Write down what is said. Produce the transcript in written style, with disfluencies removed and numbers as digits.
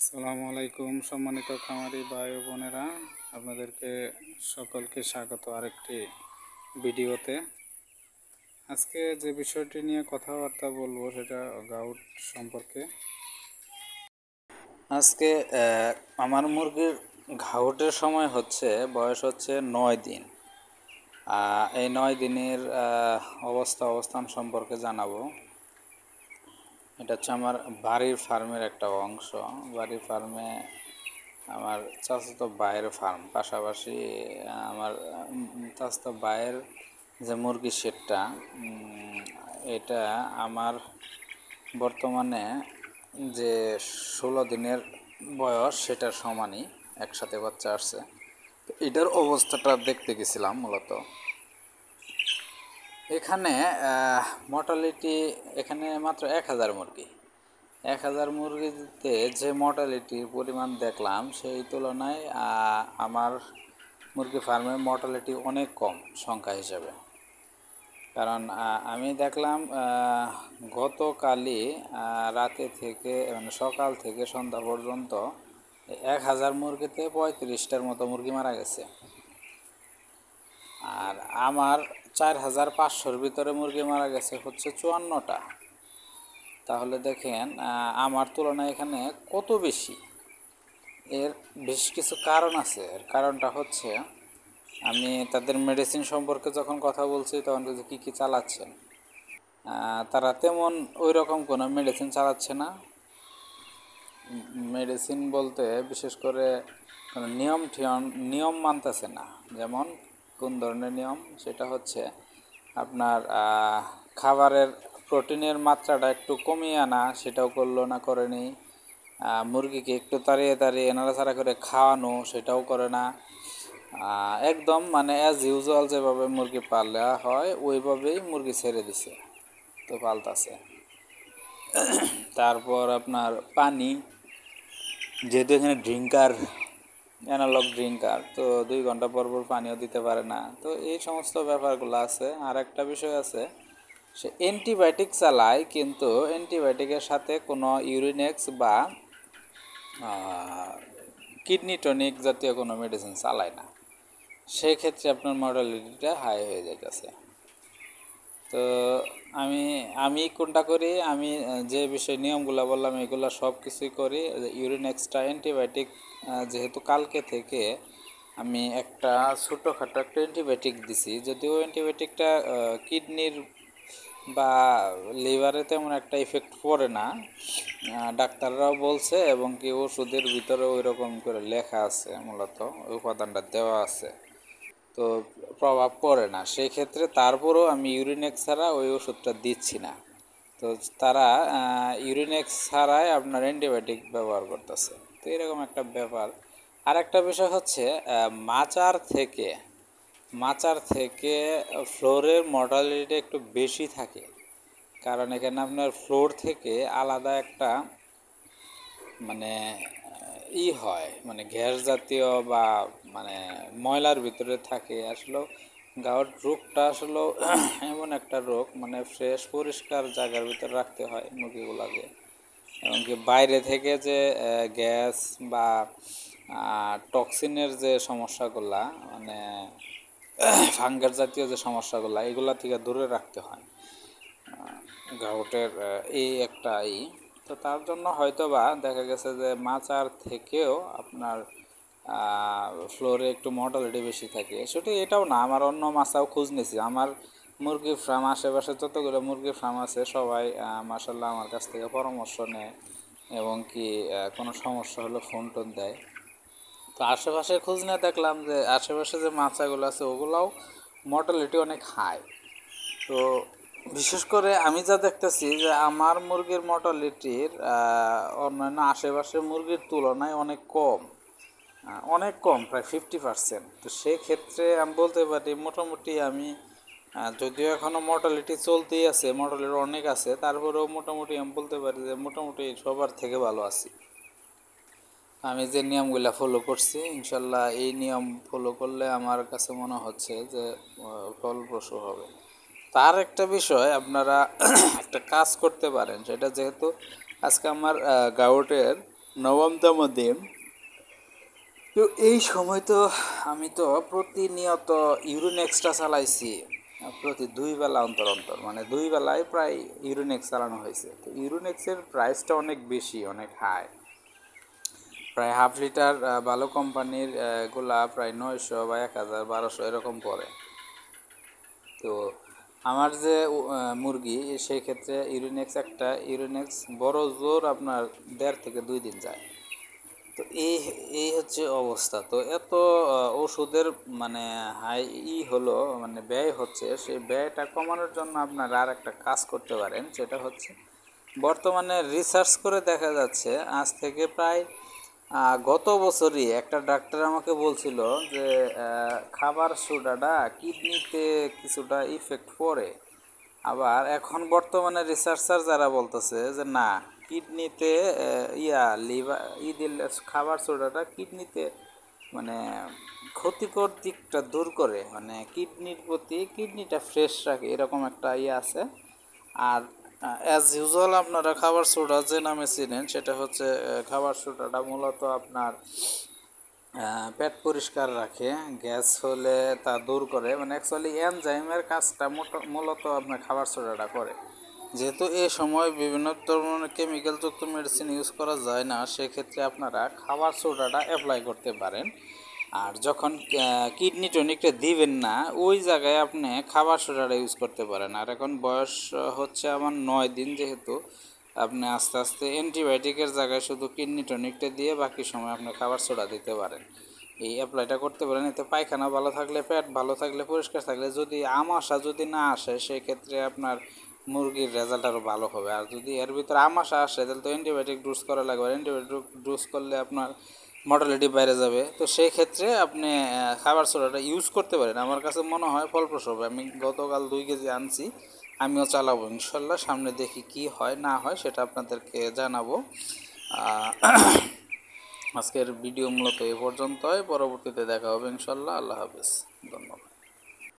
আসসালামু আলাইকুম সম্মানিত খামারি ভাই ও বোনেরা, আপনাদেরকে সকলকে স্বাগত আরেকটি ভিডিওতে। আজকে যে বিষয়টি নিয়ে কথাবার্তা বলবো সেটা গাউট সম্পর্কে। আজকে আমার মুরগির ঘাউটের সময় হচ্ছে, বয়স হচ্ছে 9 দিন। এই 9 দিনের অবস্থান সম্পর্কে জানাবো। এটা হচ্ছে আমার বাড়ির ফার্মের একটা অংশ। বাড়ির ফার্মে আমার চাচাতো ভাইয়ের ফার্ম, পাশাপাশি আমার চাচাতো ভাইয়ের যে মুরগির শেডটা, এটা আমার বর্তমানে যে 16 দিনের বয়স সেটার সমানই, একসাথে বাচ্চা আসছে। তো এটার অবস্থাটা দেখতে গেছিলাম মূলত। এখানে মর্টালিটি এখানে মাত্র 1000 মুরগি। 1000 মুরগিতে যে মর্টালিটির পরিমাণ দেখলাম, সেই তুলনায় আমার মুরগি ফার্মের মর্টালিটি অনেক কম সংখ্যা হিসেবে। কারণ আমি দেখলাম গতকালই রাতে থেকে, মানে সকাল থেকে সন্ধ্যা পর্যন্ত 1000 মুরগিতে 35টার মতো মুরগি মারা গেছে। আর আমার 4500-র ভিতরে মুরগি মারা গেছে হচ্ছে 54টা। তাহলে দেখেন আমার তুলনায় এখানে কত বেশি। এর বেশ কিছু কারণ আছে। এর কারণটা হচ্ছে, আমি তাদের মেডিসিন সম্পর্কে যখন কথা বলছি তখন বলছি কী কী চালাচ্ছেন। তারা তেমন ওই রকম কোনো মেডিসিন চালাচ্ছে না। মেডিসিন বলতে বিশেষ করে কোনো নিয়ম মানতেছে না। যেমন কোন ধরনের নিয়ম, সেটা হচ্ছে আপনার খাবারের প্রোটিনের মাত্রাটা একটু কমিয়ে আনা, সেটাও করলো না, করেনি। মুরগিকে একটু তাড়িয়ে নাড়াচাড়া করে খাওয়ানো, সেটাও করে না। একদম মানে অ্যাজ ইউজুয়াল যেভাবে মুরগি পালা হয় ওইভাবেই মুরগি ছেড়ে দিছে, তো পালতাছে। তারপর আপনার পানি, যেহেতু এখানে অ্যানালগ ড্রিঙ্কার, তো 2 ঘন্টা পর পর পানিও দিতে পারে না। তো এই সমস্ত ব্যাপারগুলো আছে। আর একটা বিষয় আছে, সে অ্যান্টিবায়োটিক চালায়, কিন্তু অ্যান্টিবায়োটিকের সাথে কোনো ইউরিনেক্স বা কিডনি টনিক জাতীয় কোনো মেডিসিন চালায় না। সেই ক্ষেত্রে আপনার মর্টালিটিটা হাই হয়ে যাইতেছে। তো আমি কোনটা করি, আমি যে বিষয় নিয়মগুলো বললাম এগুলো সব কিছুই করি। ইউরিন এক্সট্রা অ্যান্টিবায়োটিক, যেহেতু কালকে থেকে আমি একটা ছোটোখাটো একটা অ্যান্টিবায়োটিক দিছি, যদিও অ্যান্টিবায়োটিকটা কিডনির বা লিভারে তেমন একটা ইফেক্ট পড়ে না, ডাক্তাররাও বলছে, এবং কি ওষুধের ভিতরে ওই রকম করে লেখা আছে, মূলত ওই উপাদানটা দেওয়া আছে, তো প্রভাব পড়ে না। সেই ক্ষেত্রে তারপরেও আমি ইউরিনেক্স ছাড়া ওই ওষুধটা দিচ্ছি না। তো তারা ইউরিনেক্স ছাড়াই আপনার অ্যান্টিবায়োটিক ব্যবহার করতেছে। তো এরকম একটা ব্যাপার। আর একটা বিষয় হচ্ছে, মাচার থেকে ফ্লোরের মর্টালিটি একটু বেশি থাকে। কারণ এখানে আপনার ফ্লোর থেকে আলাদা একটা মানে হয়, মানে গ্যাস জাতীয় বা মানে ময়লার ভিতরে থাকে। আসলে গাউট রোগটা আসলে এমন একটা রোগ, মানে ফ্রেশ পরিষ্কার জায়গার ভিতরে রাখতে হয় মুরগিগুলোকে। এমনকি বাইরে থেকে যে গ্যাস বা টক্সিনের যে সমস্যাগুলা, মানে ফাঙ্গাস জাতীয় যে সমস্যাগুলো, এগুলা থেকে দূরে রাখতে হয় গাউটের। এই একটা তো তার জন্য হয়তো বা দেখা গেছে যে মাচার থেকেও আপনার ফ্লোরে একটু মর্টালিটি বেশি থাকে। সেটা এটাও না, আমার অন্য মাছাও খোঁজ নিয়েছি। আমার মুরগির ফার্ম, আশেপাশে যতগুলো মুরগির ফার্ম আছে সবাই মাশাল্লাহ আমার কাছ থেকে পরামর্শ নেয়, এবং কি কোনো সমস্যা হলে ফোন টোন দেয়। তো আশেপাশে খোঁজ নিয়ে দেখলাম যে আশেপাশে যে মাছাগুলো আছে ওগুলাও মর্টালিটি অনেক হাই। তো বিশেষ করে আমি যা দেখতেছি যে আমার মুরগির মর্টালিটির অন্যান্য আশেপাশের মুরগির তুলনায় অনেক কম, প্রায় 50%। তো সেক্ষেত্রে আমি বলতে পারি মোটামুটি আমি, যদিও এখনও মর্টালিটি চলতেই আছে, মর্টালিটি অনেক আছে, তারপরেও মোটামুটি আমি বলতে পারি যে মোটামুটি সবার থেকে ভালো আছি। আমি যে নিয়মগুলো ফলো করছি, ইনশাল্লাহ এই নিয়ম ফলো করলে আমার কাছে মনে হচ্ছে যে ফলপ্রসূ হবে। তার একটা বিষয়, আপনারা একটা কাজ করতে পারেন, সেটা যেহেতু আজকে আমার গাউটের নবমতম দিন। তো এই সময় তো আমি তো প্রতিনিয়ত ইউরোনেক্সটা চালাইছি, প্রতি 2 বেলা অন্তর অন্তর, মানে 2 বেলায় প্রায় ইউরোনেক্স চালানো হয়েছে। তো ইউরোনেক্সের প্রাইসটা অনেক বেশি, অনেক হাই, প্রায় হাফ লিটার ভালো কোম্পানির গুলা প্রায় 900 বা 1000 1200 এরকম পড়ে। তো আমার যে মুরগি, সেই ক্ষেত্রে একটা ইউরোনেক্স বড় জোর আপনার 1.5 থেকে 2 দিন যায়। তো এই এই হচ্ছে অবস্থা। তো এত ওষুধের মানে হাই হলো, মানে ব্যয় হচ্ছে, সেই ব্যয়টা কমানোর জন্য আপনারা আর একটা কাজ করতে পারেন। সেটা হচ্ছে, বর্তমানে রিসার্চ করে দেখা যাচ্ছে, আজ থেকে প্রায় গত বছরই একটা ডাক্তার আমাকে বলছিল যে খাবার সোডাটা কিডনিতে কিছুটা ইফেক্ট পড়ে। আবার এখন বর্তমানে রিসার্চার যারা বলতেছে যে না, কিডনিতে লিভার দিলে খাবার সোডাটা কিডনিতে মানে ক্ষতিকর দিকটা দূর করে, মানে কিডনিটা ফ্রেশ রাখে, এরকম একটা আছে। আর অ্যাজ ইউজুয়াল আপনারা খাবার সোডা যে নামে চিনেন, সেটা হচ্ছে খাবার সোডাটা মূলত আপনার পেট পরিষ্কার রাখে, গ্যাস হলে তা দূর করে, মানে অ্যাকচুয়ালি এনজাইমের কাজটা মূলত আপনার খাবার সোডাটা করে। যেহেতু এই সময় বিভিন্ন ধরনের কেমিক্যালযুক্ত মেডিসিন ইউজ করা যায় না, সেক্ষেত্রে আপনারা খাবার সোডাটা অ্যাপ্লাই করতে পারেন। আর যখন কিডনি টনিকটা দিবেন না, ওই জায়গায় আপনি খাবার সোডাটা ইউজ করতে পারেন। আর এখন বয়স হচ্ছে আমার 9 দিন, যেহেতু আপনি আস্তে আস্তে অ্যান্টিবায়োটিকের জায়গায় শুধু কিডনি টনিকটা দিয়ে বাকি সময় আপনি খাবার সোডা দিতে পারেন। এই অ্যাপ্লাইটা করতে পারেন। এতে পায়খানা ভালো থাকলে, পেট ভালো থাকলে, পরিষ্কার থাকলে, যদি আমাশা যদি না আসে, সেই ক্ষেত্রে আপনার মুরগির রেজাল্ট আরও ভালো হবে। আর যদি এর ভিতরে আমাশা আসে, তাহলে তো অ্যান্টিবায়োটিক ডোজ করা লাগবে। অ্যান্টিবায়োটিক ডোজ করলে আপনার মর্টালিটি বাইরে যাবে। তো সেই ক্ষেত্রে আপনি খাবার সোডাটা ইউজ করতে পারেন। আমার কাছে মনে হয় ফলপ্রসূ হবে। আমি গতকাল 2 কেজি আনছি, আমিও চালাবো ইনশাল্লাহ। সামনে দেখি কি হয় না হয়, সেটা আপনাদেরকে জানাবো। আজকের ভিডিও মূলত এ পর্যন্তই, পরবর্তীতে দেখা হবে ইনশাল্লাহ। আল্লাহ হাফেজ, ধন্যবাদ।